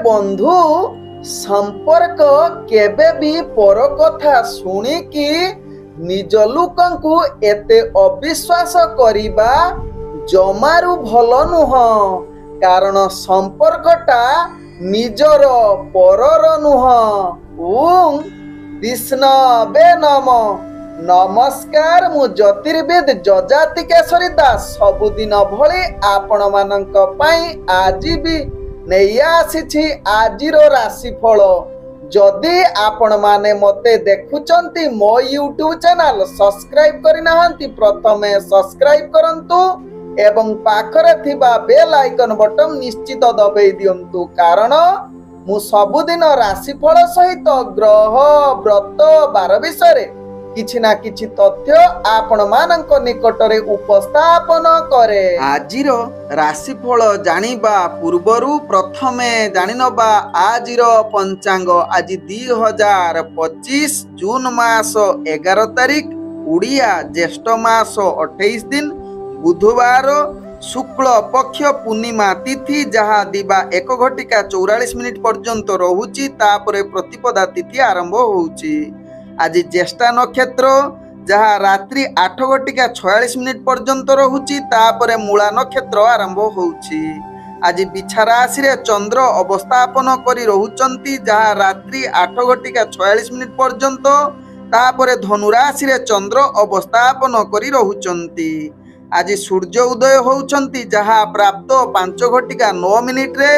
बंधु संपर्क केबे भी पर कथा शुणिकी निज लोकंकु एते अविश्वास करिबा जमारू भल नुह। कारण संपर्कटा निजर परर नुह। ओम विष्णवे नमः। नमस्कार, मु ज्योतिर्विद जजाति केशरी दास सबुदिन भली आपण मानक पई आज भी नहीं आसी आजिर राशिफल। जदि आपण माने मते देखुचंती मो यूट्यूब चैनल सब्सक्राइब करिनाहंती प्रथमे सब्सक्राइब करंतु एवं पाखरे थिबा बेल आइकन बटन निश्चित दबाई दियंतु। कारण मु सबुदिन राशिफल सहित ग्रह व्रत बार विषय किछि ना किछि तथ्य आपण मानक निकटरे उपस्थापन करे। आजिर राशिफल जानिबा पूर्वरु प्रथमे जानिनबा आजिर पंचांग। आज 2025 जून मास 11 तारिख उड़िया ज्येष्ठ मास 28 दिन बुधवार शुक्ल पक्ष पूर्णिमा तिथि जहाँ दिबा 1 घटिका 44 मिनिट पर्यंत रहुची। तापरे प्रतिपदा तिथि आरंभ होउची। आज ज्येष्ठा नक्षत्र जहाँ रात्रि 8 घटिका 46 मिनिट पर्यंत रहुची। तापरे मूला नक्षत्र आरंभ होउची। आज बिछा राशि रे चंद्र अवस्थापन करी रहुचंती जहाँ रात्रि 8 घटिका 46 मिनिट पर्यंत। तापरे धनु राशि रे चंद्र अवस्थापन करी रहुचंती। आज सूर्य उदय होउचंती जहाँ प्राप्त 5 घटिका 9 मिनिट रे।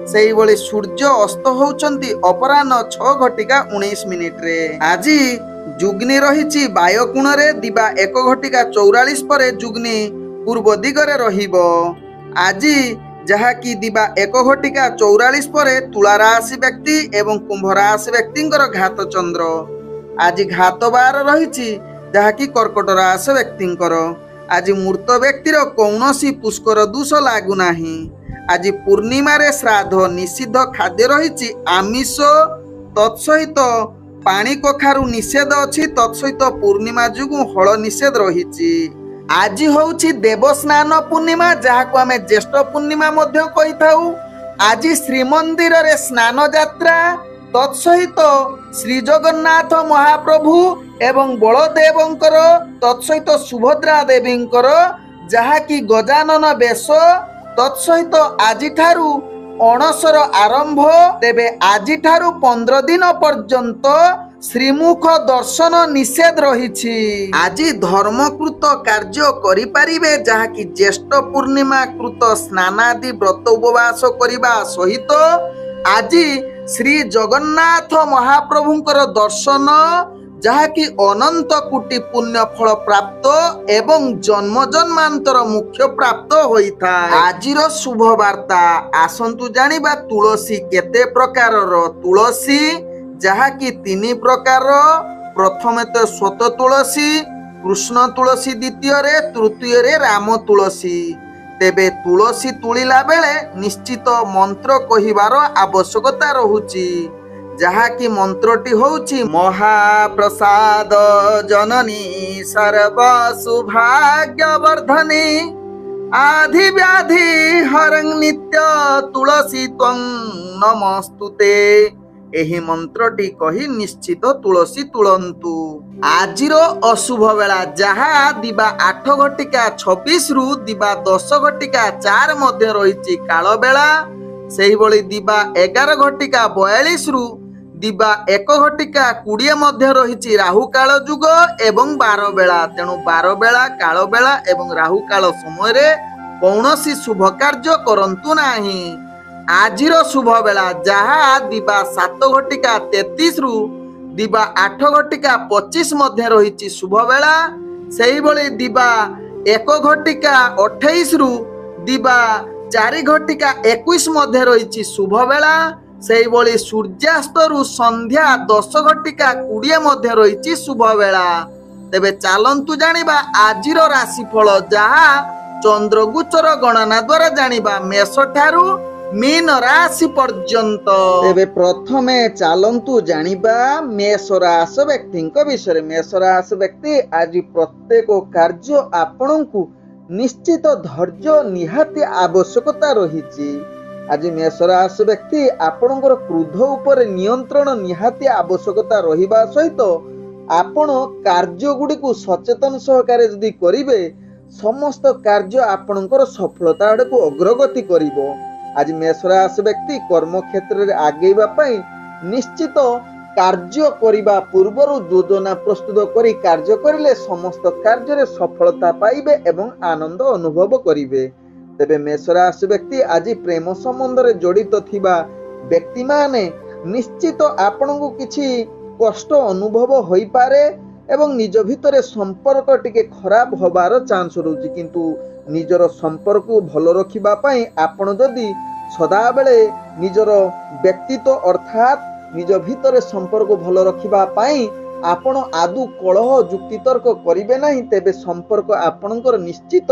सेही भली सूर्य अस्त होउचंती अपराह्न 6 घटिका 19 मिनिट रे। आज जुग्नि रहिची वायुकोण रे दिबा 1 घटिका 44 पर जुग्नि पूर्व दिगरे रहिबो। आज जहा कि दिबा 1 घटिका 44 पर तुला राशि व्यक्ति एवं कुंभ राशि व्यक्तिंकर घात चंद्र। आज घात बार रहिची जहा कि कर्कट राशि व्यक्तिंकर। आज मृत व्यक्तिर कौनसी पुष्कर दोष लागू नाही। आज पूर्णिमा रे श्राद्ध निषिद्ध खाद्य रहिची आमिष तत्सहित पानी कखारु निषेध अछि। तत्सहित पूर्णिमा जुगु हल निषेध रहिची। आज होउची देवस्नान पूर्णिमा जहाको आमे ज्येष्ठ पूर्णिमा मध्य कहिथाउ। आज श्रीमंदिर रे स्नान यात्रा तत्सहित श्री जगन्नाथ महाप्रभु एवं बलदेवंकर तत्सहित सुभद्रा देवींकर जहा कि गजानन बेश तत्सहित आज ठारू अणसर आरंभ। तेबे आज ठारू 15 दिन पर्यंत श्रीमुख दर्शन निषेध रहिछि। आज धर्मकृत कार्य करि पारिबे जहा कि ज्येष्ठ पूर्णिमा कृत स्नानादि व्रत उपवास करिबा सहित आज श्री जगन्नाथ महाप्रभुंकर दर्शन जहा कि अनंत कोटि पुण्य फल प्राप्त एवं जन्म जन्मांतर मुख्य प्राप्त होइथा। आजिर शुभ वार्ता आसंतु जानिबा तुलसी केते प्रकारर। तुलसी जहा कि 3 प्रकार। प्रथमे तो स्वत तुलसी, कृष्ण तुलसी द्वितीय रे, तृतीय रे राम तुलसी। तेबे तुलसी तुलिला बेले निश्चित मंत्र कहिबार आवश्यकता रहुची जहा कि मंत्रटी होउची महाप्रसाद जननी सर्व सौभाग्यवर्धनी आधि व्याधि हरं नित्य तुलसी त्वं नमस्तुते। एही मंत्रटी कही निश्चित तुलसी तुलंतु। आजिर अशुभ बेला जहा दिबा 8 घटिका 26 रु दिबा 10 घटिका 4 मध्य रहिची काल बेला। सेही भली दिबा 11 घटिका 42 रु दिबा 1 घटिका 20 मध्य रहिची राहु काल जुग एवं 12 बेला। तेणु 12 बेला काल बेला एवं राहु काल समय रे कौनसी शुभ कार्य करंतु नाही। आजिर शुभ बेला जहा दिबा 7 घटिका 33 रु दिबा 8 घटिका 25 मध्य रहिची शुभ बेला। सेही भली दिबा 1 घटिका 28 रु दिबा 4 घटिका 21 मध्य रहिची शुभ बेला। सेही भली सूर्यास्त रु संध्या 10 घटिका 20 मध्य रहिची शुभ बेला। तेबे चालंतु जानिबा आजिर राशिफल जहा चंद्रगोचर गणना द्वारा जानिबा मेष ठारू मीन राशि पर्यंत। तेबे प्रथमे चालंतु जानिबा मेष राशि व्यक्तिंक विषय। मेष राशि व्यक्ति आज प्रत्येक कार्य आपणଙ୍କୁ निश्चित धैर्य निहाती आवश्यकता रहिछि। आज मेष राशि व्यक्ति आपणकर क्रोध उपरे नियंत्रण निहाती आवश्यकता रहिबा सहित आपण कार्य गुडी को सचेतन सहकारे जदि करिवे समस्त कार्य आपणकर सफलता आड़क अग्रगति करिवो। आज मेष राशि व्यक्ति कर्म क्षेत्र रे आगेबा पई निश्चित कार्य करिबा पूर्वरु योजना प्रस्तुत करी कार्य करिले समस्त कार्य रे सफलता पाइबे एवं आनंद अनुभव करिवे। तेबे मेष राशि व्यक्ति आज प्रेम संबंध रे जड़ित थिबा व्यक्ति माने निश्चित आपनकु किछि कष्ट अनुभव होई पारे एवं निज भितरे संपर्क टिके खराब होबार चांस रहउछि, किंतु निजर संपर्क को भलो रखिबा पई आपण जदि सदा बेले निजर व्यक्तित्व अर्थात निज भितरे संपर्क भलो रखिबा पई आपण आदु कलह जुक्ति तर्क करिवे नाही, तेबे संपर्क आपणकर निश्चित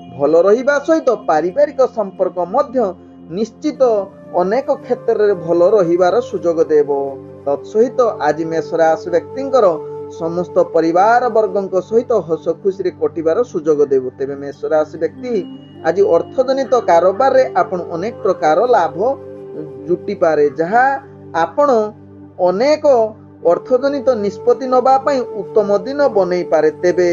भलो रहिबा सहित पारिवारिक संपर्क मध्य निश्चित अनेक क्षेत्र रे भलो रहिबार सुजोग देबो। तत्सहित आज मेष राशि व्यक्तिंकर समस्त परिवार वर्गक सहित हस खुशी रे कटिबार सुजोग देबो। तेबे मेष राशि व्यक्ति आज अर्थजनित कारोबार रे आपण अनेक प्रकार लाभ जुटी पारे, जहा आपण अनेक अर्थजनित निष्पत्ति नबा पई उत्तम दिन बनै पारे। तेबे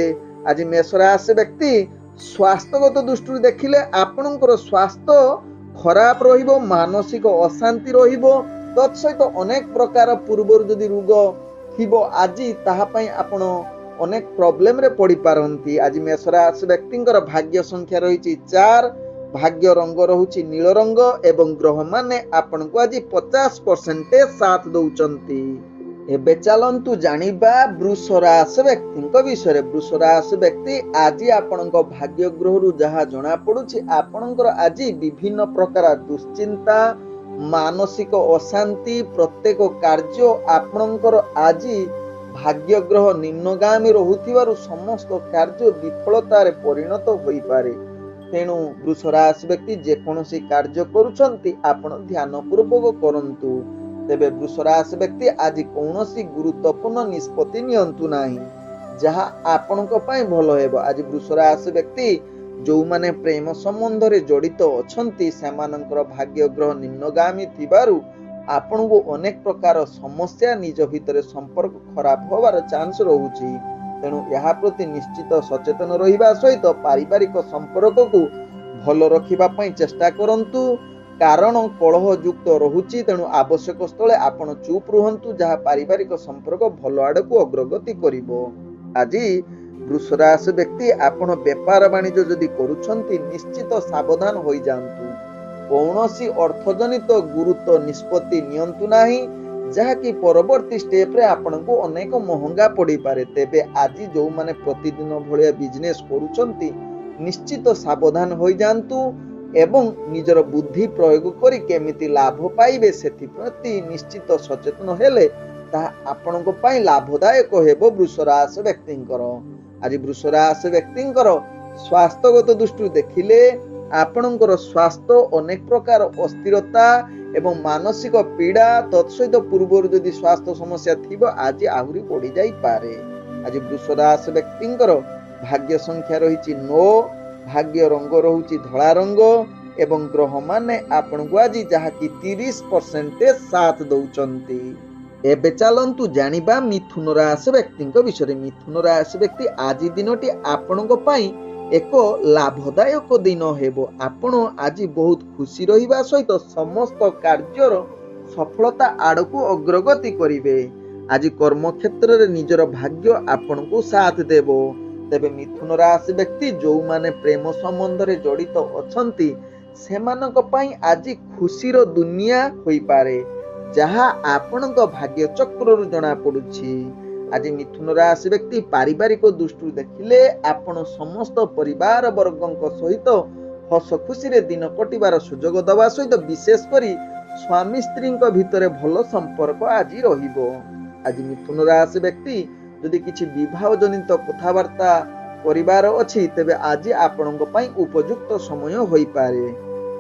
आज मेष राशि व्यक्ति स्वास्थ्यगत दृष्टि देखिले आपणकर स्वास्थ्य खराब रहिबो, मानसिक अशांति रहिबो, तत्सहित अनेक प्रकार पूर्वर जदि रोग थिबो आज ताहा पई आपण अनेक प्रॉब्लम रे पड़ी पारंती। आज मेष राशि व्यक्तिंकर भाग्य संख्या रहिछि 4, भाग्य रंग रहुछि नील रंग एवं ग्रह माने आपनको आज 50% साथ दउचंती। एबे चलंतु जानिबा वृष राशि व्यक्तिंक विषय। वृष राशि व्यक्ति आज आपणक भाग्य ग्रह रु जहा जणा पडुछि आपणकर आज विभिन्न प्रकार दुश्चिंता, मानसिक अशांति, प्रत्येक कार्य आपणकर आज भाग्य ग्रह निम्नगामी रहुथिबारु समस्त कार्य विफलता रे परिणत होई पारे। तेणु वृष राशि व्यक्ति जे कोनोसी कार्य करूछंती आपण ध्यान पूर्वक करंतु। तेबे वृष राशि व्यक्ति आज कौनसी गुरुत्वपूर्ण निष्पत्ति नियंतु नाही जहा आपणक पई भलो हेबो। आज वृष राशि व्यक्ति जो माने प्रेम संबंध रे जड़ित अछंती सेमानंकर भाग्य ग्रह निम्नगामी थिबारु आपणको अनेक प्रकार समस्या निज भितरे संपर्क खराब होबार चांस रहउछि। तेणु यहा प्रति निश्चित सचेतन रहिबा सहित पारिवारिक संपर्क को भलो रखिबा पई चेष्टा करंतु, कारण कलह युक्त रहुछि। तेणु आवश्यक स्थले आपण चुप रुहंतु जहा पारिवारिक संपर्क भलो आडकु अग्रगति करिवो। आज वृष राशि व्यक्ति आपण व्यापार वाणिज्य जदि करूछंती निश्चित सावधान होई जांतु। कौनसी अर्थजनित गुरुत्व निष्पत्ति नियंतु नाही जहा कि परवर्ती स्टेप रे आपनको अनेक महंगा पड़ी पारे। तेबे आज जो माने प्रतिदिन भलिया बिजनेस करूछंती निश्चित सावधान होई जांतु एवं निजर बुद्धि प्रयोग करी केमिति लाभ पाइबे सेति प्रति निश्चित सचेतन हेले ता आपनको पई लाभदायक हेबो वृष राशि व्यक्तिंकर। आज वृष राशि व्यक्तिंकर स्वास्थ्यगत दृष्टि देखिले आपणकर स्वास्थ्य अनेक प्रकार अस्थिरता एवं मानसिक पीड़ा तत्सहित पूर्व जदि स्वास्थ्य समस्या थिबो आज आहुरी बढ़ी जाई पारे। आज वृष राशि व्यक्तिंकर भाग्य संख्या रहिछि 9, भाग्य रंग रहुछि धला रंग एवं ग्रह माने आपनको आज जहा कि 30% साथ दउचंती। एबे चलंतु जानिबा मिथुन राशि व्यक्तिंक विषय। मिथुन राशि व्यक्ति आज दिनटी आपणको पई एक लाभदायक दिन हेबो। आपण आज बहुत खुशी रहिबा सहित समस्त कार्यर सफलता आड़कू अग्रगति करिवे। आज कर्म क्षेत्र रे निजर भाग्य आपणको साथ देबो। तेबे मिथुन राशि व्यक्ति जो माने प्रेम संबंध रे जड़ित अछंती सेमानक पई आज खुशीर दुनिया होई पारे जहा आपणक भाग्य चक्र रु जणा पडुछि। आज मिथुन राशि व्यक्ति पारिवारिक दृष्टि देखिले आपण समस्त परिवार वर्गक सहित हस खुशी रे दिन कटिबार सुजोग दवा सहित विशेष करी स्वामी स्त्री भितर भल संपर्क आज रहिबो। आज मिथुन राशि व्यक्ति यदि किछि विवाह जनित कथावार्ता परिवार अछि तेबे आज आपणक पई उपयुक्त समय होई पारे।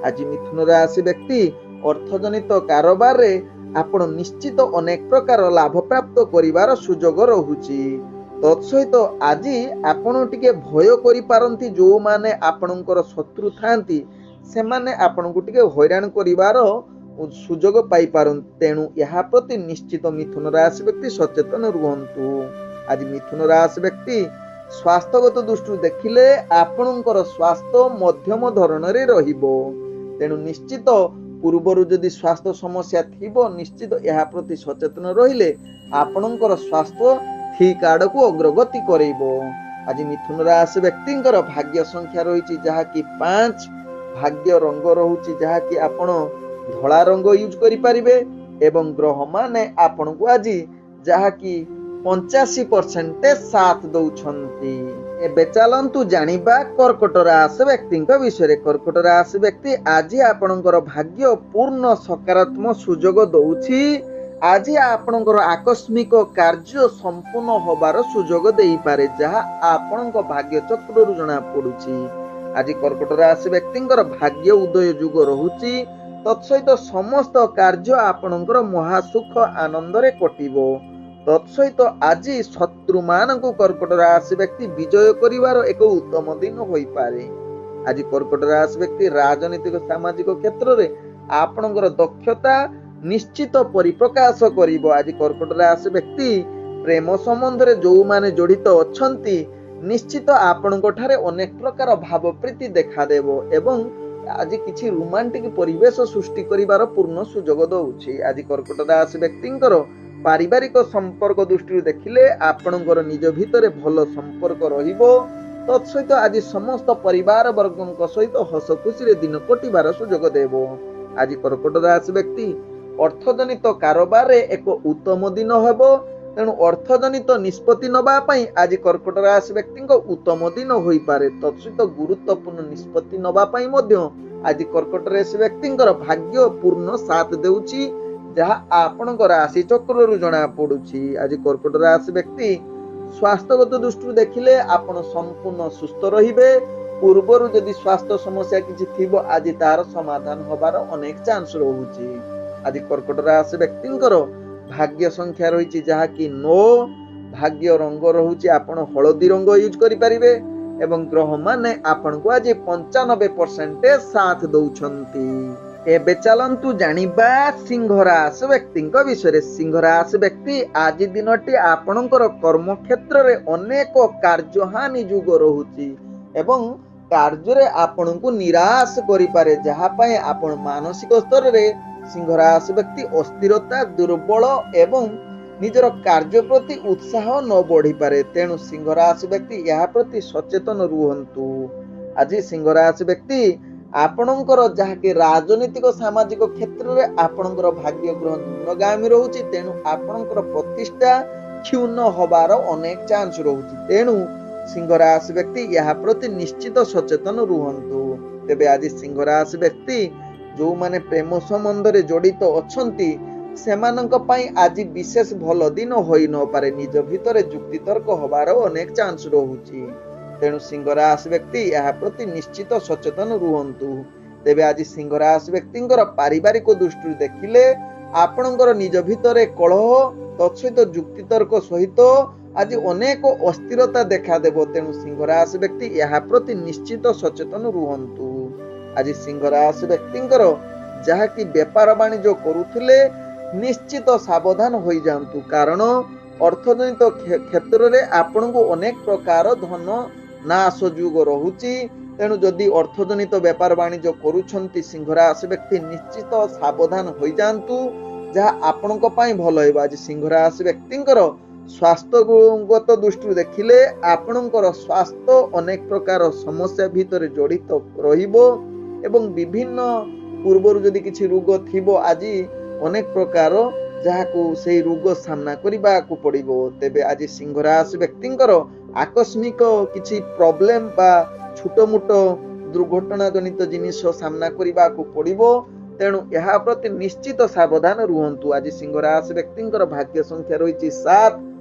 आज मिथुन राशि व्यक्ति अर्थजनित कारोबार रे आपण निश्चित अनेक प्रकार लाभ प्राप्त करिवार सुजोग रहुछि। तत्सहित आज आपण टिके भय करि पारंती जो माने आपणकर शत्रु थांती ସେମାନେ ଆପଣଙ୍କୁ ଟିକେ ହଇରାଣ କରିବାର ସୁଯୋଗ ପାଇପାରନ୍ତି। ତେଣୁ ଏହା ପ୍ରତି ନିଶ୍ଚିତ ମିଥୁନ ରାଶି ବ୍ୟକ୍ତି ସଚେତନ ରୁହନ୍ତୁ। ଆଜି ମିଥୁନ ରାଶି ବ୍ୟକ୍ତି ସ୍ୱାସ୍ଥ୍ୟଗତ ଦୃଷ୍ଟିରୁ ଦେଖିଲେ ଆପଣଙ୍କର ସ୍ୱାସ୍ଥ୍ୟ ମଧ୍ୟମ ଧରଣରେ ରହିବ। ତେଣୁ ନିଶ୍ଚିତ ପୂର୍ବରୁ ଯଦି ସ୍ୱାସ୍ଥ୍ୟ ସମସ୍ୟା ଥିବ ନିଶ୍ଚିତ ଏହା ପ୍ରତି ସଚେତନ ରହିଲେ ଆପଣଙ୍କର ସ୍ୱାସ୍ଥ୍ୟ ଠିକ ଆଡକୁ ଅଗ୍ରଗତି କରେଇବ। ଆଜି ମିଥୁନ ରାଶି ବ୍ୟକ୍ତିଙ୍କର ଭାଗ୍ୟ ସଂଖ୍ୟା ରହିଛି ଯାହାକି 5, ଭାଗ୍ୟ ରଙ୍ଗ ରହୁଛି ଯାହାକି ଆପଣ ଧଳା ରଙ୍ଗ ୟୁଜ କରିପାରିବେ ଏବଂ ଗ୍ରହ ମାନେ ଆପଣଙ୍କୁ ଆଜି ଯାହାକି 85% ସାଥ ଦଉଛନ୍ତି। ଏବେ ଚାଲନ୍ତୁ ଜାଣିବା କର୍କଟ ରାଶି ବ୍ୟକ୍ତିଙ୍କ ବିଷୟରେ। କର୍କଟ ରାଶି ବ୍ୟକ୍ତି ଆଜି ଆପଣଙ୍କର ଭାଗ୍ୟ ପୂର୍ଣ୍ଣ ସକାରାତ୍ମକ ସୁଯୋଗ ଦଉଛି। ଆଜି ଆପଣଙ୍କର ଆକସ୍ମିକ କାର୍ଯ୍ୟ ସମ୍ପୂର୍ଣ୍ଣ ହବାର ସୁଯୋଗ ଦେଇପାରେ ଯାହା ଆପଣଙ୍କ ଭାଗ୍ୟ ଚକ୍ରରୁ ଜଣା ପଡୁଛି। ଆଜି କର୍କଟ ରାଶି ବ୍ୟକ୍ତିଙ୍କର ଭାଗ୍ୟ ଉଦୟ ଯୁଗ ରହୁଛି। ତତ୍ସହିତ ସମସ୍ତ କାର୍ଯ୍ୟ ଆପଣଙ୍କର ମହାସୁଖ ଆନନ୍ଦରେ କଟିବ। ତତ୍ସହିତ ଆଜି ଶତ୍ରୁ ମାନଙ୍କୁ କର୍କଟ ରାଶି ବ୍ୟକ୍ତି ବିଜୟ କରିବାର ଏକ ଉତ୍ତମ ଦିନ ହୋଇପାରେ। ଆଜି କର୍କଟ ରାଶି ବ୍ୟକ୍ତି ରାଜନୈତିକ ସାମାଜିକ କ୍ଷେତ୍ରରେ ଆପଣଙ୍କର ଦକ୍ଷତା ନିଶ୍ଚିତ ପରିପ୍ରକାଶ କରିବ। ଆଜି କର୍କଟ ରାଶି ବ୍ୟକ୍ତି ପ୍ରେମ ସମ୍ବନ୍ଧରେ ଯୋଉମାନେ ଜଡିତ ଅଛନ୍ତି ନିଶ୍ଚିତ ଆପଣଙ୍କ ଠାରେ ଅନେକ ପ୍ରକାର ଭାବ ପ୍ରୀତି ଦେଖାଦେବ ଏବଂ ଆଜି କିଛି ରୋମାଣ୍ଟିକ ପରିବେଶ ସୃଷ୍ଟି କରିବାର ପୂର୍ଣ୍ଣ ସୁଯୋଗ ଦଉଛି। ଆଜି କର୍କଟ ରାଶି ବ୍ୟକ୍ତିଙ୍କର ପାରିବାରିକ ସମ୍ପର୍କ ଦୃଷ୍ଟିରୁ ଦେଖିଲେ ଆପଣଙ୍କର ନିଜ ଭିତରେ ଭଲ ସମ୍ପର୍କ ରହିବ। ତତ୍ସହିତ ଆଜି ସମସ୍ତ ପରିବାର ବର୍ଗଙ୍କ ସହିତ ହସ ଖୁସିରେ ଦିନ କଟିବାର ସୁଯୋଗ ଦେବ। ଆଜି କର୍କଟ ରାଶି ବ୍ୟକ୍ତି ଅର୍ଥଜନିତ କାରବାରରେ ଏକ ଉତ୍ତମ ଦିନ ହେବ। ତେଣୁ ଅର୍ଥଜନିତ ନିଷ୍ପତ୍ତି ନେବା ପାଇଁ ଆଜି କର୍କଟ ରାଶି ବ୍ୟକ୍ତିଙ୍କ ଉତ୍ତମ ଦିନ ହୋଇପାରେ। ତତ୍ସହିତ ଗୁରୁତ୍ୱପୂର୍ଣ୍ଣ ନିଷ୍ପତ୍ତି ନେବା ପାଇଁ ମଧ୍ୟ ଆଜି କର୍କଟ ରାଶି ବ୍ୟକ୍ତିଙ୍କର ଭାଗ୍ୟ ପୂର୍ଣ୍ଣ ସାଥ ଦେଉଛି ଯାହା ଆପଣଙ୍କ ରାଶି ଚକ୍ରରୁ ଜଣା ପଡୁଛି। ଆଜି କର୍କଟ ରାଶି ବ୍ୟକ୍ତି ସ୍ୱାସ୍ଥ୍ୟଗତ ଦୃଷ୍ଟିରୁ ଦେଖିଲେ ଆପଣ ସମ୍ପୂର୍ଣ୍ଣ ସୁସ୍ଥ ରହିବେ। ପୂର୍ବରୁ ଯଦି ସ୍ୱାସ୍ଥ୍ୟ ସମସ୍ୟା କିଛି ଥିବ ଆଜି ତାର ସମାଧାନ ହବାର ଅନେକ ଚାନ୍ସ ରହୁଛି। ଆଜି କର୍କଟ ରାଶି ବ୍ୟକ୍ତିଙ୍କର ଭାଗ୍ୟ ସଂଖ୍ୟା ରହିଛି ଯାହାକି 9, ଭାଗ୍ୟ ରଙ୍ଗ ରହୁଛି ଆପଣ ହଳଦୀ ରଙ୍ଗ ୟୁଜ କରିପାରିବେ ଏବଂ ଗ୍ରହ ମାନେ ଆପଣଙ୍କୁ ଆଜି 95% ସାଥ ଦଉଛନ୍ତି। ଏବେ ଚାଲନ୍ତୁ ଜାଣିବା ସିଂହ ରାଶି ବ୍ୟକ୍ତିଙ୍କ ବିଷୟରେ। ସିଂହ ରାଶି ବ୍ୟକ୍ତି ଆଜି ଦିନଟି ଆପଣଙ୍କର କର୍ମକ୍ଷେତ୍ରରେ ଅନେକ କାର୍ଯ୍ୟହାନି ଯୁଗ ରହୁଛି ଏବଂ କାର୍ଯ୍ୟରେ ଆପଣଙ୍କୁ ନିରାଶ କରିପାରେ ଯାହା ପାଇଁ ଆପଣ ମାନସିକ ସ୍ତରରେ ସିଂହ ରାଶି ବ୍ୟକ୍ତି ଅସ୍ଥିରତା, ଦୁର୍ବଳ ଏବଂ ନିଜର କାର୍ଯ୍ୟ ପ୍ରତି ଉତ୍ସାହ ନ ବଢିପାରେ। ତେଣୁ ସିଂହ ରାଶି ବ୍ୟକ୍ତି ଏହା ପ୍ରତି ସଚେତନ ରୁହନ୍ତୁ। ଆଜି ସିଂହ ରାଶି ବ୍ୟକ୍ତି ଆପଣଙ୍କର ଯାହାକି ରାଜନୈତିକ ସାମାଜିକ କ୍ଷେତ୍ରରେ ଆପଣଙ୍କର ଭାଗ୍ୟ ଗ୍ରହ ନିମ୍ନଗାମୀ ରହୁଛି। ତେଣୁ ଆପଣଙ୍କର ପ୍ରତିଷ୍ଠା କ୍ଷୁଣ୍ଣ ହବାର ଅନେକ ଚାନ୍ସ ରହୁଛି। ତେଣୁ ସିଂହ ରାଶି ବ୍ୟକ୍ତି ଏହା ପ୍ରତି ନିଶ୍ଚିତ ସଚେତନ ରୁହନ୍ତୁ। ତେବେ ଆଜି ସିଂହ ରାଶି ବ୍ୟକ୍ତି ଯୋଉମାନେ ପ୍ରେମ ସମ୍ବନ୍ଧରେ ଜଡିତ ଅଛନ୍ତି ସେମାନଙ୍କ ପାଇଁ ଆଜି ବିଶେଷ ଭଲ ଦିନ ହୋଇ ନପାରେ। ନିଜ ଭିତରେ ଯୁକ୍ତିତର୍କ ହବାର ଅନେକ ଚାନ୍ସ ରହୁଛି। ତେଣୁ ସିଂହ ରାଶି ବ୍ୟକ୍ତି ଏହା ପ୍ରତି ନିଶ୍ଚିତ ସଚେତନ ରୁହନ୍ତୁ। ତେବେ ଆଜି ସିଂହ ରାଶି ବ୍ୟକ୍ତିଙ୍କର ପାରିବାରିକ ଦୃଷ୍ଟିରୁ ଦେଖିଲେ ଆପଣଙ୍କର ନିଜ ଭିତରେ କଳହ ତତ୍ସହିତ ଯୁକ୍ତିତର୍କ ସହିତ ଆଜି ଅନେକ ଅସ୍ଥିରତା ଦେଖାଦେବ। ତେଣୁ ସିଂହ ରାଶି ବ୍ୟକ୍ତି ଏହା ପ୍ରତି ନିଶ୍ଚିତ ସଚେତନ ରୁହନ୍ତୁ। ଆଜି ସିଂହ ରାଶି ବ୍ୟକ୍ତିଙ୍କର ଯାହାକି ବେପାର ବାଣିଜ୍ୟ କରୁଥିଲେ ନିଶ୍ଚିତ ସାବଧାନ ହୋଇଯାଆନ୍ତୁ କାରଣ ଅର୍ଥଜନିତ କ୍ଷେତ୍ରରେ ଆପଣଙ୍କୁ ଅନେକ ପ୍ରକାର ଧନ ନାଶ ଯୁଗ ରହୁଛି। ତେଣୁ ଯଦି ଅର୍ଥଜନିତ ବେପାର ବାଣିଜ୍ୟ କରୁଛନ୍ତି ସିଂହ ରାଶି ବ୍ୟକ୍ତି ନିଶ୍ଚିତ ସାବଧାନ ହୋଇଯାଆନ୍ତୁ ଯାହା ଆପଣଙ୍କ ପାଇଁ ଭଲ ହେବ। ଆଜି ସିଂହ ରାଶି ବ୍ୟକ୍ତିଙ୍କର ସ୍ୱାସ୍ଥ୍ୟଗତ ଦୃଷ୍ଟିରୁ ଦେଖିଲେ ଆପଣଙ୍କର ସ୍ୱାସ୍ଥ୍ୟ ଅନେକ ପ୍ରକାର ସମସ୍ୟା ଭିତରେ ଜଡିତ ରହିବ ଏବଂ ବିଭିନ୍ନ ପୂର୍ବରୁ ଯଦି କିଛି ରୋଗ ଥିବ ଆଜି ଅନେକ ପ୍ରକାର ଯାହାକୁ ସେଇ ରୋଗ ସାମ୍ନା କରିବାକୁ ପଡିବ। ତେବେ ଆଜି ସିଂହ ରାଶି ବ୍ୟକ୍ତିଙ୍କର ଆକସ୍ମିକ କିଛି ପ୍ରୋବ୍ଲେମ ବା ଛୋଟ ମୋଟ ଦୁର୍ଘଟଣା ଜନିତ ଜିନିଷ ସାମ୍ନା କରିବାକୁ ପଡିବ। ତେଣୁ ଏହା ପ୍ରତି ନିଶ୍ଚିତ ସାବଧାନ ରୁହନ୍ତୁ। ଆଜି ସିଂହ ରାଶି ବ୍ୟକ୍ତିଙ୍କର ଭାଗ୍ୟ ସଂଖ୍ୟା ରହିଛି 7,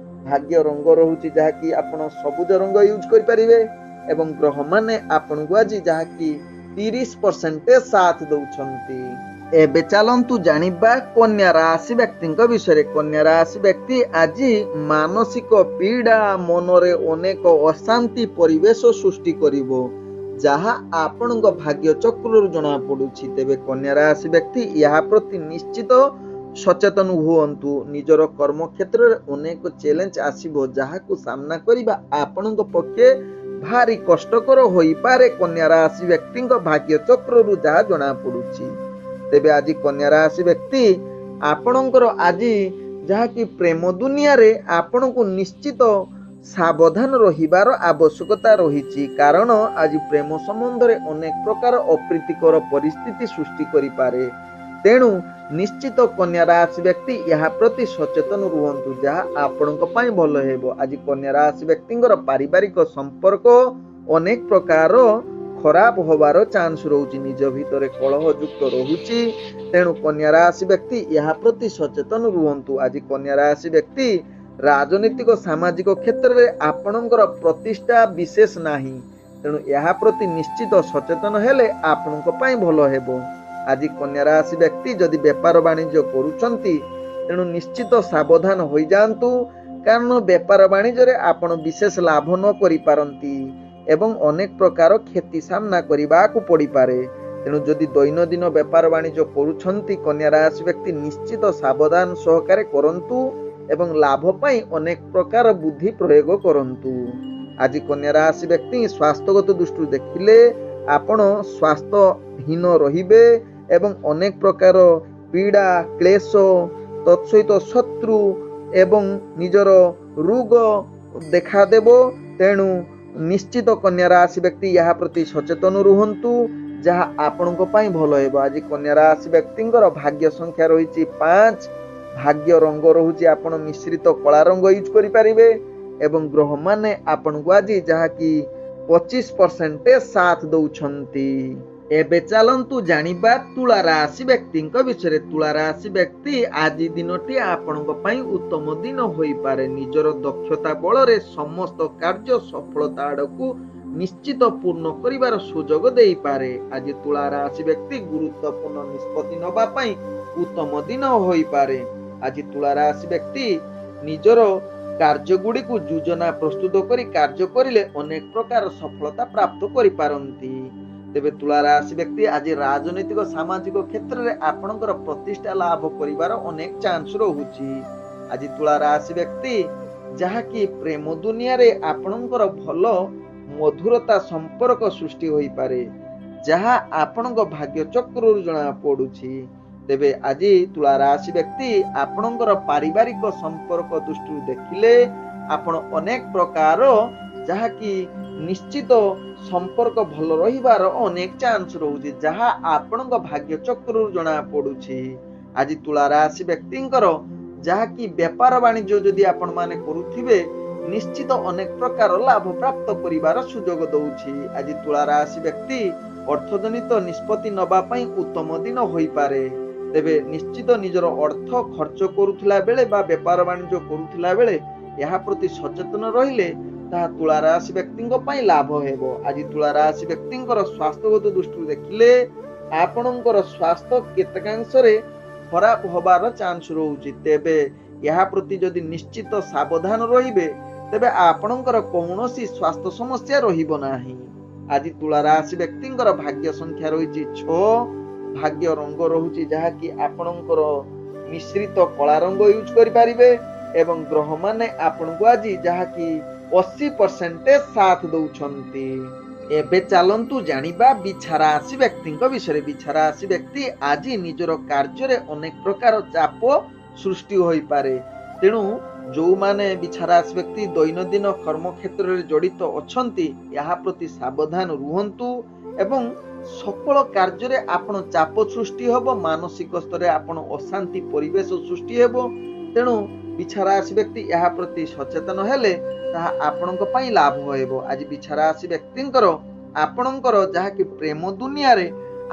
ଭାଗ୍ୟ ରଙ୍ଗ ରହୁଛି ଯାହାକି ଆପଣ ସବୁଜ ରଙ୍ଗ ୟୁଜ କରିପାରିବେ ଏବଂ ଗ୍ରହ ମାନେ ଆପଣଙ୍କୁ ଆଜି ଯାହାକି 30% ସାଥ ଦଉଛନ୍ତି। ଏବେ ଚାଲନ୍ତୁ ଜାଣିବା କନ୍ୟା ରାଶି ବ୍ୟକ୍ତିଙ୍କ ବିଷୟରେ। କନ୍ୟା ରାଶି ବ୍ୟକ୍ତି ଆଜି ମାନସିକ ପୀଡା ମନରେ ଅନେକ ଅଶାନ୍ତି ପରିବେଶ ସୃଷ୍ଟି କରିବ। ଯାହା ଆପଣଙ୍କ ଭାଗ୍ୟ ଚକ୍ରରୁ ଜଣା ପଡୁଛି। ତେବେ କନ୍ୟା ରାଶି ବ୍ୟକ୍ତି ଏହା ପ୍ରତି ନିଶ୍ଚିତ ସଚେତନ ହୁଅନ୍ତୁ। ନିଜର କର୍ମ କ୍ଷେତ୍ରରେ ଅନେକ ଚ୍ୟାଲେଞ୍ଜ ଆସିବ, ଯାହାକୁ ସାମ୍ନା କରିବା ଆପଣଙ୍କ ପକ୍ଷେ ଭାରି କଷ୍ଟକର ହୋଇପାରେ। କନ୍ୟା ରାଶି ବ୍ୟକ୍ତିଙ୍କ ଭାଗ୍ୟ ଚକ୍ରରୁ ଯାହା ଜଣା ପଡୁଛି। ତେବେ ଆଜି କନ୍ୟା ରାଶି ବ୍ୟକ୍ତି ଆପଣଙ୍କର ଆଜି ଯାହାକି ପ୍ରେମ ଦୁନିଆରେ ଆପଣଙ୍କୁ ନିଶ୍ଚିତ ସାବଧାନ ରହିବାର ଆବଶ୍ୟକତା ରହିଛି। କାରଣ ଆଜି ପ୍ରେମ ସମ୍ବନ୍ଧରେ ଅନେକ ପ୍ରକାର ଅପ୍ରୀତିକର ପରିସ୍ଥିତି ସୃଷ୍ଟି କରିପାରେ। ତେଣୁ ନିଶ୍ଚିତ କନ୍ୟା ରାଶି ବ୍ୟକ୍ତି ଏହା ପ୍ରତି ସଚେତନ ରୁହନ୍ତୁ, ଯାହା ଆପଣଙ୍କ ପାଇଁ ଭଲ ହେବ। ଆଜି କନ୍ୟା ରାଶି ବ୍ୟକ୍ତିଙ୍କର ପାରିବାରିକ ସମ୍ପର୍କ ଅନେକ ପ୍ରକାର ଖରାପ ହବାର ଚାନ୍ସ ରହୁଛି, ନିଜ ଭିତରେ କଳହ ଯୁକ୍ତ ରହୁଛି। ତେଣୁ କନ୍ୟା ରାଶି ବ୍ୟକ୍ତି ଏହା ପ୍ରତି ସଚେତନ ରୁହନ୍ତୁ। ଆଜି କନ୍ୟା ରାଶି ବ୍ୟକ୍ତି ରାଜନୈତିକ ସାମାଜିକ କ୍ଷେତ୍ରରେ ଆପଣଙ୍କର ପ୍ରତିଷ୍ଠା ବିଶେଷ ନାହିଁ। ତେଣୁ ଏହା ପ୍ରତି ନିଶ୍ଚିତ ସଚେତନ ହେଲେ ଆପଣଙ୍କ ପାଇଁ ଭଲ ହେବ। ଆଜି କନ୍ୟା ରାଶି ବ୍ୟକ୍ତି ଯଦି ବେପାର ବାଣିଜ୍ୟ କରୁଛନ୍ତି, ତେଣୁ ନିଶ୍ଚିତ ସାବଧାନ ହୋଇଯାଆନ୍ତୁ। କାରଣ ବେପାର ବାଣିଜ୍ୟରେ ଆପଣ ବିଶେଷ ଲାଭ ନ କରିପାରନ୍ତି ଏବଂ ଅନେକ ପ୍ରକାର କ୍ଷତି ସାମ୍ନା କରିବାକୁ ପଡ଼ିପାରେ। ତେଣୁ ଯଦି ଦୈନନ୍ଦିନ ବେପାର ବାଣିଜ୍ୟ କରୁଛନ୍ତି, କନ୍ୟା ରାଶି ବ୍ୟକ୍ତି ନିଶ୍ଚିତ ସାବଧାନ ସହକାରେ କରନ୍ତୁ ଏବଂ ଲାଭ ପାଇଁ ଅନେକ ପ୍ରକାର ବୁଦ୍ଧି ପ୍ରୟୋଗ କରନ୍ତୁ। ଆଜି କନ୍ୟା ରାଶି ବ୍ୟକ୍ତି ସ୍ୱାସ୍ଥ୍ୟଗତ ଦୃଷ୍ଟିରୁ ଦେଖିଲେ ଆପଣ ସ୍ୱାସ୍ଥ୍ୟହୀନ ରହିବେ ଏବଂ ଅନେକ ପ୍ରକାର ପୀଡ଼ା କ୍ଲେଶ ତତ୍ସହିତ ଶତ୍ରୁ ଏବଂ ନିଜର ରୋଗ ଦେଖାଦେବ। ତେଣୁ ନିଶ୍ଚିତ କନ୍ୟା ରାଶି ବ୍ୟକ୍ତି ଏହା ପ୍ରତି ସଚେତନ ରୁହନ୍ତୁ, ଯାହା ଆପଣଙ୍କ ପାଇଁ ଭଲ ହେବ। ଆଜି କନ୍ୟା ରାଶି ବ୍ୟକ୍ତିଙ୍କର ଭାଗ୍ୟ ସଂଖ୍ୟା ରହିଛି 5। ଭାଗ୍ୟ ରଙ୍ଗ ରହୁଛି ଆପଣ ମିଶ୍ରିତ କଳା ରଙ୍ଗ ୟୁଜ୍ କରିପାରିବେ ଏବଂ ଗ୍ରହମାନେ ଆପଣଙ୍କୁ ଆଜି ଯାହାକି 25% ସାଥ ଦଉଛନ୍ତି। ଏବେ ଚାଲନ୍ତୁ ଜାଣିବା ତୁଳା ରାଶି ବ୍ୟକ୍ତିଙ୍କ ବିଷୟରେ। ତୁଳା ରାଶି ବ୍ୟକ୍ତି ଆଜି ଦିନଟି ଆପଣଙ୍କ ପାଇଁ ଉତ୍ତମ ଦିନ ହୋଇପାରେ। ନିଜର ଦକ୍ଷତା ବଳରେ ସମସ୍ତ କାର୍ଯ୍ୟ ସଫଳତା ଆଡ଼କୁ ନିଶ୍ଚିତ ପୂର୍ଣ୍ଣ କରିବାର ସୁଯୋଗ ଦେଇପାରେ। ଆଜି ତୁଳା ରାଶି ବ୍ୟକ୍ତି ଗୁରୁତ୍ୱପୂର୍ଣ୍ଣ ନିଷ୍ପତ୍ତି ନେବା ପାଇଁ ଉତ୍ତମ ଦିନ ହୋଇପାରେ। ଆଜି ତୁଳା ରାଶି ବ୍ୟକ୍ତି ନିଜର କାର୍ଯ୍ୟଗୁଡ଼ିକୁ ଯୋଜନା ପ୍ରସ୍ତୁତ କରି କାର୍ଯ୍ୟ କରିଲେ ଅନେକ ପ୍ରକାର ସଫଳତା ପ୍ରାପ୍ତ କରିପାରନ୍ତି। ତେବେ ତୁଳା ରାଶି ବ୍ୟକ୍ତି ଆଜି ରାଜନୈତିକ ସାମାଜିକ କ୍ଷେତ୍ରରେ ଆପଣଙ୍କର ପ୍ରତିଷ୍ଠା ଲାଭ କରିବାର ଅନେକ ଚାନ୍ସ ରହୁଛି। ଆଜି ତୁଳା ରାଶି ବ୍ୟକ୍ତି ଯାହାକି ପ୍ରେମ ଦୁନିଆରେ ଆପଣଙ୍କର ଭଲ ମଧୁରତା ସମ୍ପର୍କ ସୃଷ୍ଟି ହୋଇପାରେ, ଯାହା ଆପଣଙ୍କ ଭାଗ୍ୟ ଚକ୍ରରୁ ଜଣା ପଡୁଛି। ତେବେ ଆଜି ତୁଳା ରାଶି ବ୍ୟକ୍ତି ଆପଣଙ୍କର ପାରିବାରିକ ସମ୍ପର୍କ ଦୃଷ୍ଟିରୁ ଦେଖିଲେ ଆପଣ ଅନେକ ପ୍ରକାର ଯାହାକି ନିଶ୍ଚିତ ସମ୍ପର୍କ ଭଲ ରହିବାର ଅନେକ ଚାନ୍ସ ରହୁଛି, ଯାହା ଆପଣଙ୍କ ଭାଗ୍ୟ ଚକ୍ରରୁ ଜଣା ପଡୁଛି। ଆଜି ତୁଳା ରାଶି ବ୍ୟକ୍ତିଙ୍କର ଯାହାକି ବେପାର ବାଣିଜ୍ୟ ଯଦି ଆପଣ ମାନେ କରୁଥିବେ, ନିଶ୍ଚିତ ଅନେକ ପ୍ରକାର ଲାଭ ପ୍ରାପ୍ତ କରିବାର ସୁଯୋଗ ଦଉଛି। ଆଜି ତୁଳା ରାଶି ବ୍ୟକ୍ତି ଅର୍ଥଜନିତ ନିଷ୍ପତ୍ତି ନେବା ପାଇଁ ଉତ୍ତମ ଦିନ ହୋଇପାରେ। ତେବେ ନିଶ୍ଚିତ ନିଜର ଅର୍ଥ ଖର୍ଚ୍ଚ କରୁଥିଲା ବେଳେ ବା ବେପାର ବାଣିଜ୍ୟ କରୁଥିଲା ବେଳେ ଏହା ପ୍ରତି ସଚେତନ ରହିଲେ ତାହା ତୁଳା ରାଶି ବ୍ୟକ୍ତିଙ୍କ ପାଇଁ ଲାଭ ହେବ। ଆଜି ତୁଳା ରାଶି ବ୍ୟକ୍ତିଙ୍କର ସ୍ୱାସ୍ଥ୍ୟଗତ ଦୃଷ୍ଟିରୁ ଦେଖିଲେ ଆପଣଙ୍କର ସ୍ୱାସ୍ଥ୍ୟ କେତେକାଂଶରେ ଖରାପ ହବାର ଚାନ୍ସ ରହୁଛି। ତେବେ ଏହା ପ୍ରତି ଯଦି ନିଶ୍ଚିତ ସାବଧାନ ରହିବେ, ତେବେ ଆପଣଙ୍କର କୌଣସି ସ୍ୱାସ୍ଥ୍ୟ ସମସ୍ୟା ରହିବ ନାହିଁ। ଆଜି ତୁଳା ରାଶି ବ୍ୟକ୍ତିଙ୍କର ଭାଗ୍ୟ ସଂଖ୍ୟା ରହିଛି 6। ଭାଗ୍ୟ ରଙ୍ଗ ରହୁଛି ଯାହାକି ଆପଣଙ୍କର ମିଶ୍ରିତ କଳା ରଙ୍ଗ ୟୁଜ୍ କରିପାରିବେ ଏବଂ ଗ୍ରହମାନେ ଆପଣଙ୍କୁ ଆଜି ଯାହାକି 80% ସାଥ ଦଉଛନ୍ତି। ଏବେ ଚାଲନ୍ତୁ ଜାଣିବା ବିଛା ରାଶି ବ୍ୟକ୍ତିଙ୍କ ବିଷୟରେ। ବିଛା ରାଶି ବ୍ୟକ୍ତି ଆଜି ନିଜର କାର୍ଯ୍ୟରେ ଅନେକ ପ୍ରକାର ଚାପ ସୃଷ୍ଟି ହୋଇପାରେ। ତେଣୁ ଯେଉଁମାନେ ବିଛା ରାଶି ବ୍ୟକ୍ତି ଦୈନନ୍ଦିନ କର୍ମକ୍ଷେତ୍ରରେ ଜଡ଼ିତ ଅଛନ୍ତି, ଏହା ପ୍ରତି ସାବଧାନ ରୁହନ୍ତୁ ଏବଂ ସକଳ କାର୍ଯ୍ୟରେ ଆପଣ ଚାପ ସୃଷ୍ଟି ହେବ, ମାନସିକ ସ୍ତରରେ ଆପଣ ଅଶାନ୍ତି ପରିବେଶ ସୃଷ୍ଟି ହେବ। ତେଣୁ ବିଛା ରାଶି ବ୍ୟକ୍ତି ଏହା ପ୍ରତି ସଚେତନ ହେଲେ ତାହା ଆପଣଙ୍କ ପାଇଁ ଲାଭ ହେବ। ଆଜି ବିଛା ରାଶି ବ୍ୟକ୍ତିଙ୍କର ଆପଣଙ୍କର ଯାହାକି ପ୍ରେମ ଦୁନିଆରେ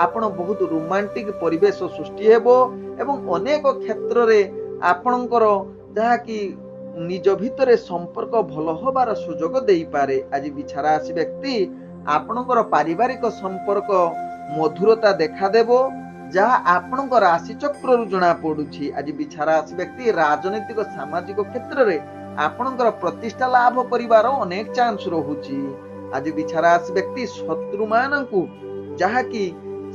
ଆପଣ ବହୁତ ରୋମାଣ୍ଟିକ ପରିବେଶ ସୃଷ୍ଟି ହେବ ଏବଂ ଅନେକ କ୍ଷେତ୍ରରେ ଆପଣଙ୍କର ଯାହାକି ନିଜ ଭିତରେ ସମ୍ପର୍କ ଭଲ ହବାର ସୁଯୋଗ ଦେଇପାରେ। ଆଜି ବିଛା ରାଶି ବ୍ୟକ୍ତି ଆପଣଙ୍କର ପାରିବାରିକ ସମ୍ପର୍କ ମଧୁରତା ଦେଖାଦେବ, ଯାହା ଆପଣଙ୍କ ରାଶି ଚକ୍ରରୁ ଜଣା ପଡୁଛି। ଆଜି ବିଛା ରାଶି ବ୍ୟକ୍ତି ରାଜନୈତିକ ସାମାଜିକ କ୍ଷେତ୍ରରେ ଆପଣଙ୍କର ପ୍ରତିଷ୍ଠା ଲାଭ କରିବାର ଅନେକ ଚାନ୍ସ ରହୁଛି। आज बिछा राशि व्यक्ति शत्रु मानकु जहाँकि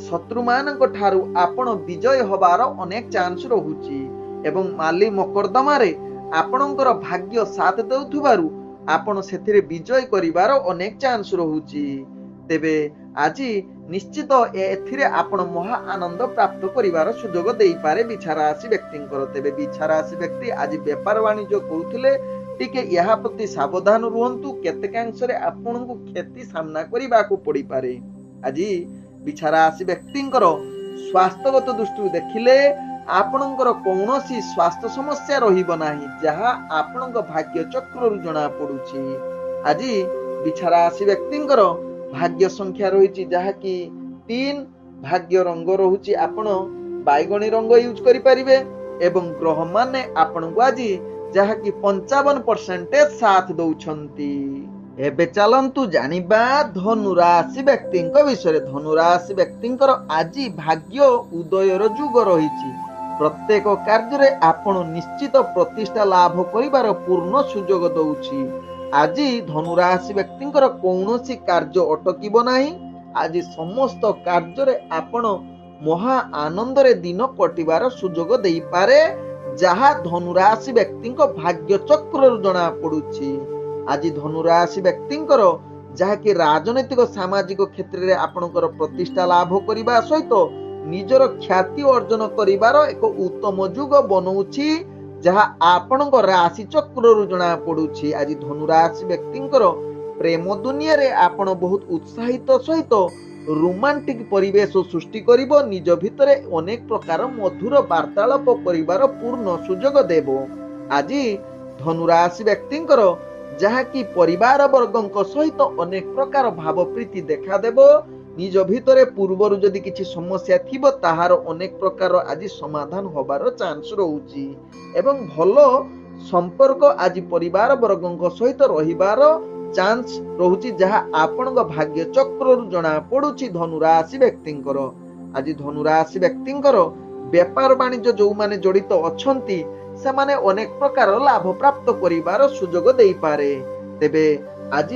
शत्रु मानक ठारू आपण विजय हबार अनेक चांस रहुची एवं माली मकरदमा रे आपणकर भाग्य साथ देउथुबारु आपण सेथिरे विजय करिवार अनेक चांस रहुची। तेबे आज निश्चित एथिरे आपण महा आनंद प्राप्त करिवार सुजोग देई पारे बिछा राशि व्यक्तिंकर। तेबे बिछा राशि व्यक्ति आज व्यापार वाणिज्य करुथिले टिके यहा प्रति सावधान रुहंतु, केतेकांशरे आपणकु क्षति सामना करिबाकू पड़ी पारे। आज बिछा राशि व्यक्तिंकर स्वास्थ्यगत दृष्टि देखिले आपणकर कौनसी स्वास्थ्य समस्या रहिब नाही, जहा आपणक भाग्य चक्र रु जणा पडुची। आज बिछा राशि व्यक्तिंकर भाग्य संख्या रही जहा कि 3, भाग्य रंग रहुची आपण बैगणी रंग यूज करि परिबे एवं ग्रह माने आपण को आज जहा कि 55% साथ दउछंती। एबे चलंतु जानिबा धनु राशि व्यक्तिंक विषय। धनु राशि व्यक्तिंकर आज भाग्य उदयर जुग रहिची। प्रत्येक कार्य रे आपण निश्चित प्रतिष्ठा लाभ करिवार पूर्ण सुजोग दउची। आज धनु राशि व्यक्तिंकर कौनसी कार्य अटकिब नाही। आज समस्त कार्य रे आपण महा आनंद रे दिन कटिबार सुजोग देई पारे, जहा धनु राशि व्यक्तिंक भाग्य चक्र रु जणा पडुची। आज धनु राशि व्यक्तिंकर जहा कि राजनैतिक सामाजिक क्षेत्र रे आपणकर प्रतिष्ठा लाभ करिबा सहित निजर ख्याति अर्जन करिबार एक उत्तम जुग बनउची, जहा आपणक राशि चक्र रु जणा पडुची। आज धनु राशि व्यक्तिंकर प्रेम दुनिया रे आपण बहुत उत्साहित सहित रोमांटिक परिवेश सृष्टि करिबो। निज भितरे अनेक प्रकार मधुर वार्तालाप करिबार पूर्ण सुजोग देबो। आज धनु राशि व्यक्तिंकर जहा कि परिवार वर्गक सहित अनेक प्रकार भाव प्रीति देखा देबो। निज भितरे पूर्वरु जदि किछि समस्या थिबो ताहार अनेक प्रकार आज समाधान होबार चांस रहुची एवं भलो संपर्क आज परिवार वर्गक सहित रहिबार चांस रहुची, जहा आपणक भाग्य चक्र रु जणा पडुची धनु राशि व्यक्तिंकर। आज धनु राशि व्यक्तिंकर व्यापार वाणिज्य जो माने जड़ित अछंती से माने अनेक प्रकार लाभ प्राप्त करिबार सुजोग देई पारे। तेबे आज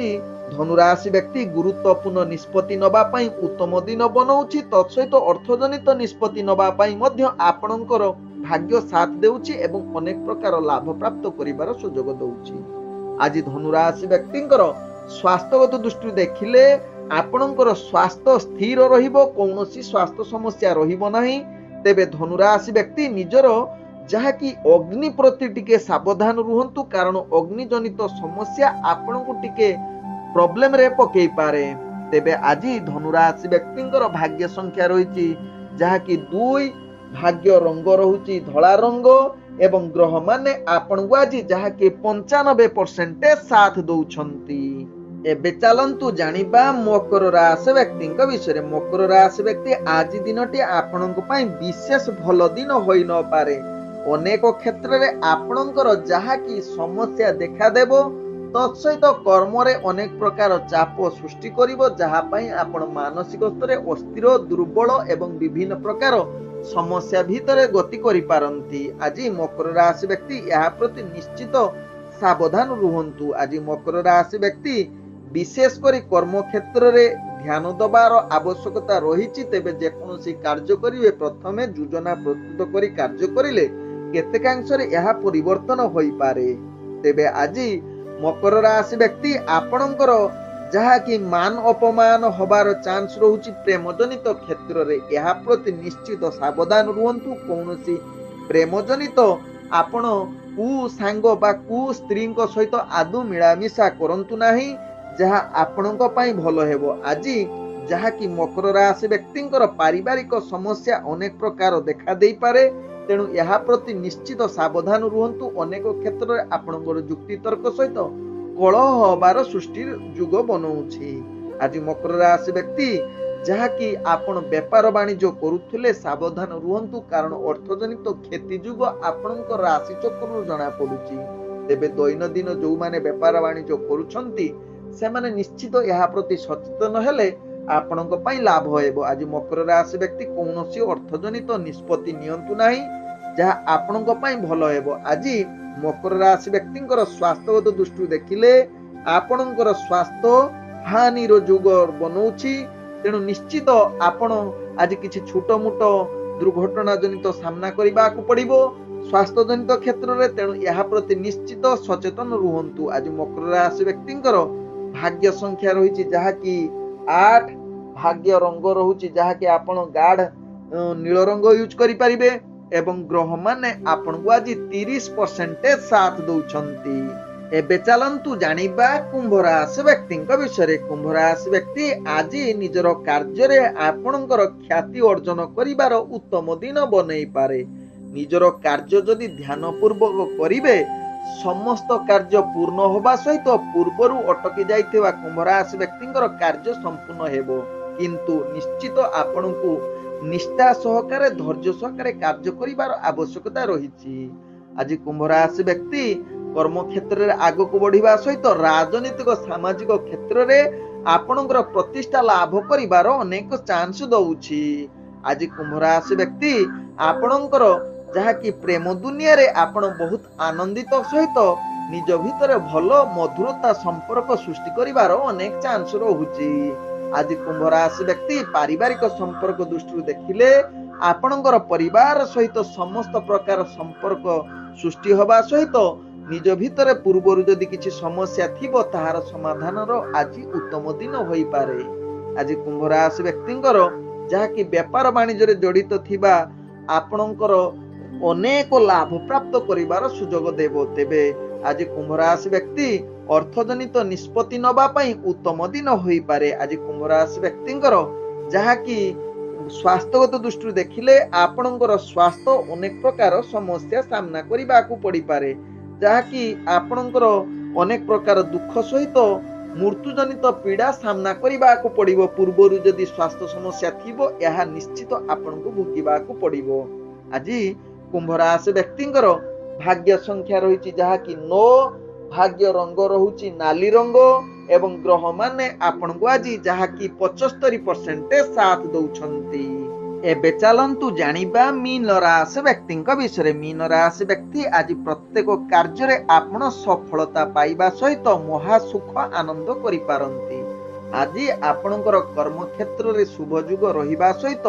धनु राशि व्यक्ति गुरुत्वपूर्ण निष्पत्ति नबा पई उत्तम दिन बनउची। तत्सहित अर्थजनित निष्पत्ति नबा पई मध्य आपणकर भाग्य साथ देउची एवं अनेक प्रकार लाभ प्राप्त करिबार सुजोग दउची। आज धनु राशि व्यक्तिंकर स्वास्थ्यगत दृष्टि देखिले आपणकर स्वास्थ्य स्थिर रहिबो, कौनसी स्वास्थ्य समस्या रहिबो नाही। तेबे धनु राशि व्यक्ति निजर जहा कि अग्नि प्रति टिके सावधान रुहंतु, कारण अग्नि जनित समस्या आपणकु टिके प्रॉब्लम रे पकई पारे। तेबे आज धनु राशि व्यक्तिंकर भाग्य संख्या रहिची जहा कि 2, भाग्य रंग रहुची धला रंग एवं ग्रह माने आपण को आज जहा कि 95% साथ दउछंती। एबे चलंतु जानिबा मकर राशि व्यक्तिंक विषय। मकर राशि व्यक्ति आज दिनटी आपणक पई विशेष भलो दिन होई न पारे। अनेक क्षेत्र रे आपणकर जहा कि समस्या देखा देबो, तत्सहित कर्म रे अनेक प्रकार चाप सृष्टि करिवो, जहा पई आपण मानसिक स्तरे अस्थिर दुर्बल एवं विभिन्न प्रकार समस्या भितरे गति करि पारंती। आज मकर राशि व्यक्ति यहा प्रति निश्चित सावधान रुहंतु। आज मकर राशि व्यक्ति विशेष करी कर्म क्षेत्र रे ध्यान दबार आवश्यकता रहिछि। तेबे जेकोनोसी कार्य करिवे प्रथमे योजना प्रस्तुत करी कार्य करिले केतेकांशरे यहा परिवर्तन होई पारे। तेबे आज मकर राशि व्यक्ति आपणकर जहा कि मान अपमान होबार चांस रहुछि प्रेम जनित क्षेत्र रे, यहा प्रति निश्चित सावधान रुहंतु। कौनसी प्रेम जनित आपण कु सांग बा कु स्त्री सहित आदु मिलामिशा करंतु नाही, जहा आपणक पई भलो हेबो। आज जहा कि मकर राशि व्यक्तिंकर पारिवारिक समस्या अनेक प्रकार देखा देई पारे, तेणु यहा प्रति निश्चित सावधान रुहंतु। अनेक क्षेत्र रे आपणकर जुक्ति तर्क सहित कलह होबार सृष्टि जुग बनउछि। आज मकर राशि व्यक्ति जहा कि आपण व्यापार वाणिज्य करुथिले सावधान रुहंतु, कारण अर्थजनित क्षति जुग आपणकर राशि चक्र जणा पडुछि। तेबे दैनंदिन जो माने व्यापार वाणिज्य करूछंती से माने निश्चित यहा प्रति सचेतन हेले आपणक पई लाभ हेबो। आज मकर राशि व्यक्ति कौनसी अर्थजनित निष्पत्ति नियंतु नाही, जहा आपणक पई भलो हेबो। आज मकर राशि व्यक्तिंकर स्वास्थ्यगत दृष्टि देखिले आपणकर स्वास्थ्य ହାନିର ଯୁଗ ବନଉଛି। ତେଣୁ ନିଶ୍ଚିତ ଆପଣ ଆଜି କିଛି ଛୋଟ ମୋଟ ଦୁର୍ଘଟଣା ଜନିତ ସାମ୍ନା କରିବାକୁ ପଡିବ ସ୍ୱାସ୍ଥ୍ୟ ଜନିତ କ୍ଷେତ୍ରରେ। ତେଣୁ ଏହା ପ୍ରତି ନିଶ୍ଚିତ ସଚେତନ ରୁହନ୍ତୁ। ଆଜି ମକର ରାଶି ବ୍ୟକ୍ତିଙ୍କର ଭାଗ୍ୟ ସଂଖ୍ୟା ରହିଛି ଯାହାକି 8, ଭାଗ୍ୟ ରଙ୍ଗ ରହୁଛି ଯାହାକି ଆପଣ ଗାଢ ନୀଳ ରଙ୍ଗ ୟୁଜ କରିପାରିବେ ଏବଂ ଗ୍ରହ ମାନେ ଆପଣଙ୍କୁ ଆଜି 30% ସାଥ ଦଉଛନ୍ତି। ଏବେ ଚାଲନ୍ତୁ ଜାଣିବା କୁମ୍ଭ ରାଶି ବ୍ୟକ୍ତିଙ୍କ ବିଷୟରେ। କୁମ୍ଭ ରାଶି ବ୍ୟକ୍ତି ଆଜି ନିଜର କାର୍ଯ୍ୟରେ ଆପଣଙ୍କର ଖ୍ୟାତି ଅର୍ଜନ କରିବାର ଉତ୍ତମ ଦିନ ବନେଇ ପାରେ। ନିଜର କାର୍ଯ୍ୟ ଯଦି ଧ୍ୟାନ ପୂର୍ବକ କରିବେ ସମସ୍ତ କାର୍ଯ୍ୟ ପୂର୍ଣ୍ଣ ହେବା ସହିତ ପୂର୍ବରୁ ଅଟକି ଯାଇଥିବା କୁମ୍ଭ ରାଶି ବ୍ୟକ୍ତିଙ୍କର କାର୍ଯ୍ୟ ସମ୍ପୂର୍ଣ୍ଣ ହେବ। କିନ୍ତୁ ନିଶ୍ଚିତ ଆପଣଙ୍କୁ ନିଷ୍ଠା ସହକାରେ ଧୈର୍ଯ୍ୟ ସହକାରେ କାର୍ଯ୍ୟ କରିବାର ଆବଶ୍ୟକତା ରହିଛି। ଆଜି କୁମ୍ଭ ରାଶି ବ୍ୟକ୍ତି କର୍ମକ୍ଷେତ୍ରରେ ଆଗକୁ ବଢିବା ସହିତ ରାଜନୈତିକ ସାମାଜିକ କ୍ଷେତ୍ରରେ ଆପଣଙ୍କର ପ୍ରତିଷ୍ଠା ଲାଭ କରିବାର ଅନେକ ଚାନ୍ସ ଦଉଛି। ଆଜି କୁମ୍ଭ ରାଶି ବ୍ୟକ୍ତି ଆପଣଙ୍କର ଯାହାକି ପ୍ରେମ ଦୁନିଆରେ ଆପଣ ବହୁତ ଆନନ୍ଦିତ ସହିତ ନିଜ ଭିତରେ ଭଲ ମଧୁରତା ସମ୍ପର୍କ ସୃଷ୍ଟି କରିବାର ଅନେକ ଚାନ୍ସ ରହୁଛି। ଆଜି କୁମ୍ଭ ରାଶି ବ୍ୟକ୍ତି ପାରିବାରିକ ସମ୍ପର୍କ ଦୃଷ୍ଟିରୁ ଦେଖିଲେ ଆପଣଙ୍କର ପରିବାର ସହିତ ସମସ୍ତ ପ୍ରକାର ସମ୍ପର୍କ ସୃଷ୍ଟି ହେବା ସହିତ ନିଜ ଭିତରେ ପୂର୍ବରୁ ଯଦି କିଛି ସମସ୍ୟା ଥିବ ତାହାର ସମାଧାନର ଆଜି ଉତ୍ତମ ଦିନ ହୋଇପାରେ। ଆଜି କୁମ୍ଭ ରାଶି ବ୍ୟକ୍ତିଙ୍କର ଯାହାକି ବେପାର ବାଣିଜ୍ୟରେ ଜଡିତ ଥିବା ଆପଣଙ୍କର ଅନେକ ଲାଭ ପ୍ରାପ୍ତ କରିବାର ସୁଯୋଗ ଦେବ। ତେବେ ଆଜି କୁମ୍ଭ ରାଶି ବ୍ୟକ୍ତି ଅର୍ଥଜନିତ ନିଷ୍ପତ୍ତି ନେବା ପାଇଁ ଉତ୍ତମ ଦିନ ହୋଇପାରେ। ଆଜି କୁମ୍ଭ ରାଶି ବ୍ୟକ୍ତିଙ୍କର ଯାହାକି ସ୍ୱାସ୍ଥ୍ୟଗତ ଦୃଷ୍ଟିରୁ ଦେଖିଲେ ଆପଣଙ୍କର ସ୍ୱାସ୍ଥ୍ୟ ଅନେକ ପ୍ରକାର ସମସ୍ୟା ସାମ୍ନା କରିବାକୁ ପଡିପାରେ ଯାହାକି ଆପଣଙ୍କର ଅନେକ ପ୍ରକାର ଦୁଃଖ ସହିତ ମୃତ୍ୟୁଜନିତ ପୀଡା ସାମ୍ନା କରିବାକୁ ପଡିବ। ପୂର୍ବରୁ ଯଦି ସ୍ୱାସ୍ଥ୍ୟ ସମସ୍ୟା ଥିବ ଏହା ନିଶ୍ଚିତ ଆପଣଙ୍କୁ ଭୋଗିବାକୁ ପଡିବ। ଆଜି କୁମ୍ଭ ରାଶି ବ୍ୟକ୍ତିଙ୍କର ଭାଗ୍ୟ ସଂଖ୍ୟା ରହିଛି ଯାହାକି 9, ଭାଗ୍ୟ ରଙ୍ଗ ରହୁଛି ନାଲି ରଙ୍ଗ ଏବଂ ଗ୍ରହ ମାନେ ଆପଣଙ୍କୁ ଆଜି ଯାହାକି 75% ସାଥ ଦଉଛନ୍ତି। ଏବେ ଚାଲନ୍ତୁ ଜାଣିବା ମୀନ ରାଶି ବ୍ୟକ୍ତିଙ୍କ ବିଷୟରେ। ମୀନ ରାଶି ବ୍ୟକ୍ତି ଆଜି ପ୍ରତ୍ୟେକ କାର୍ଯ୍ୟରେ ଆପଣ ସଫଳତା ପାଇବା ସହିତ ମହା ସୁଖ ଆନନ୍ଦ କରିପାରନ୍ତି। ଆଜି ଆପଣଙ୍କର କର୍ମକ୍ଷେତ୍ରରେ ଶୁଭ ଯୁଗ ରହିବା ସହିତ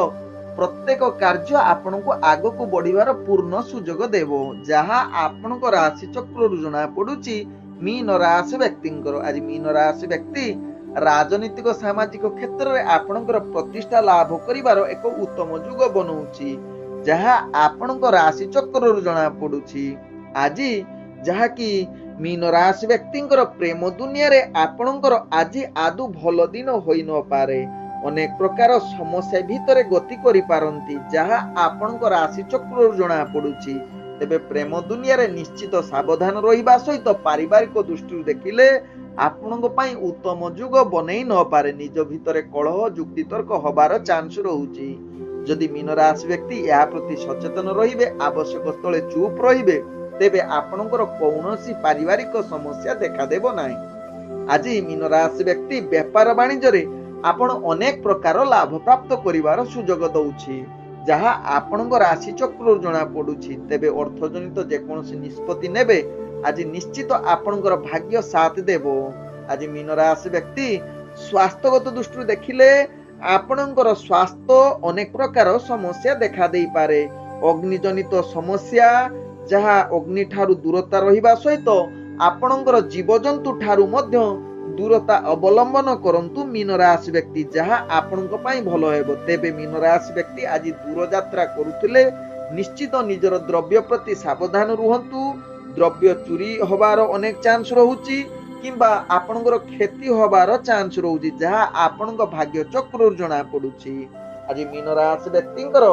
ପ୍ରତ୍ୟେକ କାର୍ଯ୍ୟ ଆପଣଙ୍କୁ ଆଗକୁ ବଢିବାର ପୂର୍ଣ୍ଣ ସୁଯୋଗ ଦେବ ଯାହା ଆପଣଙ୍କ ରାଶି ଚକ୍ରରୁ ଜଣା ପଡୁଛି ମୀନ ରାଶି ବ୍ୟକ୍ତିଙ୍କର। ଆଜି ମୀନ ରାଶି ବ୍ୟକ୍ତି ରାଜନୈତିକ ସାମାଜିକ କ୍ଷେତ୍ରରେ ଆପଣଙ୍କର ପ୍ରତିଷ୍ଠା ଲାଭ କରିବାର ଏକ ଉତ୍ତମ ଯୁଗ ବନଉଛି ଯାହା ଆପଣଙ୍କ ରାଶି ଚକ୍ରରୁ ଜଣା ପଡୁଛି। ଆଜି ଯାହାକି ମୀନ ରାଶି ବ୍ୟକ୍ତିଙ୍କର ପ୍ରେମ ଦୁନିଆରେ ଆପଣଙ୍କର ଆଜି ଆଦୌ ଭଲ ଦିନ ହୋଇନପାରେ। ଅନେକ ପ୍ରକାର ସମସ୍ୟା ଭିତରେ ଗତି କରିପାରନ୍ତି ଯାହା ଆପଣଙ୍କ ରାଶି ଚକ୍ରରୁ ଜଣା ପଡୁଛି। ତେବେ ପ୍ରେମ ଦୁନିଆରେ ନିଶ୍ଚିତ ସାବଧାନ ରହିବା ସହିତ ପାରିବାରିକ ଦୃଷ୍ଟିରୁ ଦେଖିଲେ ଆପଣଙ୍କ ପାଇଁ ଉତ୍ତମ ଯୁଗ ବନେଇ ନପାରେ। ନିଜ ଭିତରେ କଳହ ଯୁକ୍ତିତର୍କ ହବାର ଚାନ୍ସ ରହୁଛି। ଯଦି ମୀନ ରାଶି ବ୍ୟକ୍ତି ଏହା ପ୍ରତି ସଚେତନ ରହିବେ ଆବଶ୍ୟକ ସ୍ଥଳେ ଚୁପ୍ ରହିବେ ତେବେ ଆପଣଙ୍କର କୌଣସି ପାରିବାରିକ ସମସ୍ୟା ଦେଖାଦେବ ନାହିଁ। ଆଜି ମୀନ ରାଶି ବ୍ୟକ୍ତି ବେପାର ବାଣିଜ୍ୟରେ ଆପଣ ଅନେକ ପ୍ରକାର ଲାଭ ପ୍ରାପ୍ତ କରିବାର ସୁଯୋଗ ଦଉଛି ଯାହା ଆପଣଙ୍କ ରାଶି ଚକ୍ରରୁ ଜଣା ପଡୁଛି। ତେବେ ଅର୍ଥଜନିତ ଯେକୌଣସି ନିଷ୍ପତ୍ତି ନେବେ ଆଜି ନିଶ୍ଚିତ ଆପଣଙ୍କର ଭାଗ୍ୟ ସାଥ ଦେବ। ଆଜି ମୀନ ରାଶି ବ୍ୟକ୍ତି ସ୍ୱାସ୍ଥ୍ୟଗତ ଦୃଷ୍ଟିରୁ ଦେଖିଲେ ଆପଣଙ୍କର ସ୍ୱାସ୍ଥ୍ୟ ଅନେକ ପ୍ରକାର ସମସ୍ୟା ଦେଖା ଦେଇପାରେ। ଅଗ୍ନିଜନିତ ସମସ୍ୟା ଯାହା ଅଗ୍ନି ଠାରୁ ଦୂରତା ରହିବା ସହିତ ଆପଣଙ୍କର ଜୀବଜନ୍ତୁ ଠାରୁ ମଧ୍ୟ ଦୂରତା ଅବଲମ୍ବନ କରନ୍ତୁ ମୀନ ରାଶି ବ୍ୟକ୍ତି ଯାହା ଆପଣଙ୍କ ପାଇଁ ଭଲ ହେବ। ତେବେ ମୀନ ରାଶି ବ୍ୟକ୍ତି ଆଜି ଦୂରଯାତ୍ରା କରୁଥିଲେ ନିଶ୍ଚିତ ନିଜର ଦ୍ରବ୍ୟ ପ୍ରତି ସାବଧାନ ରୁହନ୍ତୁ। ଦ୍ରବ୍ୟ ଚୋରି ହବାର ଅନେକ ଚାନ୍ସ ରହୁଛି କିମ୍ବା ଆପଣଙ୍କର କ୍ଷତି ହବାର ଚାନ୍ସ ରହୁଛି ଯାହା ଆପଣଙ୍କ ଭାଗ୍ୟ ଚକ୍ରରୁ ଜଣା ପଡୁଛି। ଆଜି ମୀନ ରାଶି ବ୍ୟକ୍ତିଙ୍କର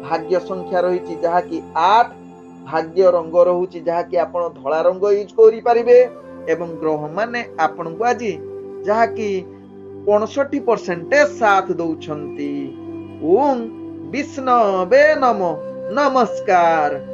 ଭାଗ୍ୟ ସଂଖ୍ୟା ରହିଛି ଯାହାକି 8, ଭାଗ୍ୟ ରଙ୍ଗ ରହୁଛି ଯାହାକି ଆପଣ ଧଳା ରଙ୍ଗ ୟୁଜ କରିପାରିବେ ଏବଂ ଗ୍ରହ ମାନେ ଆପଣଙ୍କୁ ଆଜି ଯାହାକି 65% ସାଥ ଦଉଛନ୍ତି। ଓಂ ବିଷ୍ଣବେ ନମଃ। ନମସ୍କାର।